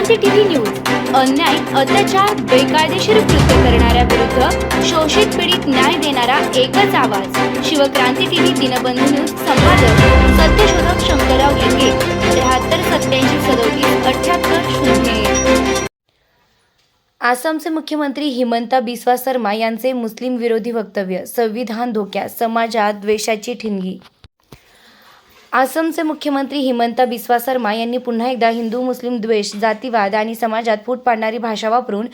Shivkranti TV news अन्याय, अत्याचार, बेकायदेशीर कृत्य करणाऱ्या विरुद्ध शोषित पीडित न्याय देणारा एकच आवाज. Shivkranti TV Dinbandhu news. संपादक सत्यशोधक शंकरराव लिंगे. 73 87 38 0. आसामचे मुख्यमंत्री हिमंता बिस्वा शर्मा यांचे मुस्लिम विरोधी वक्तव्य. संविधान धोक्यात, समाजात द्वेषाची ठिणगी. आसामचे मुख्यमंत्री हिमंता बिस्वा शर्मा यांनी पुन्हा एकदा हिंदू मुस्लिम द्वेष, जातीवाद आणि समाजात फूट पाडणारी भाषा वापरून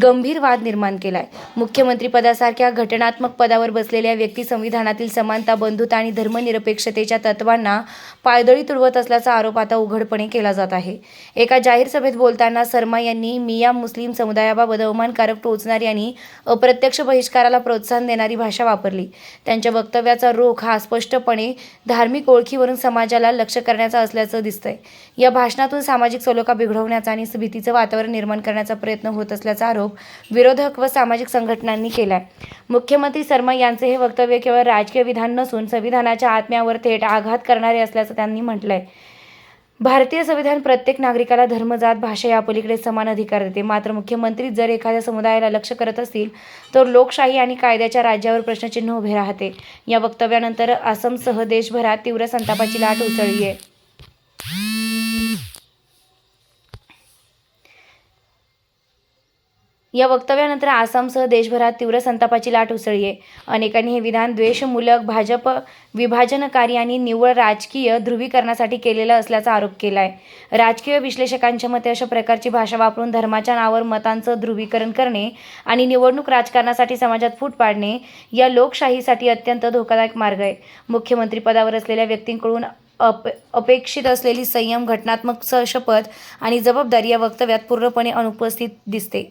गंभीर वाद निर्माण केलाय. मुख्यमंत्री पदासारख्या घटनात्मक पदावर बसलेल्या व्यक्ती संविधानातील समानता, बंधुता आणि धर्मनिरपेक्षतेच्या तत्वांना पायदळी तुडवत असल्याचा आरोप आता उघडपणे केला जात आहे. एका जाहीर सभेत बोलताना शर्मा यांनी मिया मुस्लिम समुदायाबाबत अवमानकारक, टोचणारी आणि अप्रत्यक्ष बहिष्काराला प्रोत्साहन देणारी भाषा वापरली. त्यांच्या वक्तव्याचा रोख हा स्पष्टपणे धार्मिक ओळखीवरून समाजाला लक्ष्य करण्याचा असल्याचं दिसतंय. या भाषणातून सामाजिक सलोखा बिघडवण्याचा आणि भीतीचं वातावरण निर्माण करण्याचा प्रयत्न होत असल्याचा आरोप विरोधक व सामाजिक संघटनांनी केलाय. मुख्यमंत्री शर्मा यांचे हे वक्तव्य केवळ राजकीय विधान नसून संविधानाच्या आत्म्यावर थेट आघात करणारे असल्याचं त्यांनी म्हटलंय. भारतीय संविधान प्रत्येक नागरिकाला धर्म, जात, भाषा यापलीकडे समान अधिकार देते. मात्र मुख्यमंत्री जर एखाद्या समुदायाला लक्ष्य करत असतील तर लोकशाही आणि कायद्याच्या राज्यावर प्रश्नचिन्ह उभे राहते. या वक्तव्यानंतर आसामसह देशभरात तीव्र संतापाची लाट उसळली आहे. अनेकांनी हे विधान द्वेषमूलक, भाजप विभाजनकारी आणि निव्वळ राजकीय ध्रुवीकरणासाठी केलेलं असल्याचा आरोप केलाय. राजकीय विश्लेषकांच्या मते अशा प्रकारची भाषा वापरून धर्माच्या नावावर मतांचं ध्रुवीकरण करणे आणि निवडणूक राजकारणासाठी समाजात फूट पाडणे या लोकशाहीसाठी अत्यंत धोकादायक मार्ग आहे. मुख्यमंत्री पदावर असलेल्या व्यक्तींकडून अपेक्षित असलेली संयम, घटनात्मक शपथ आणि जबाबदारी या वक्तव्यात पूर्णपणे अनुपस्थित दिसते.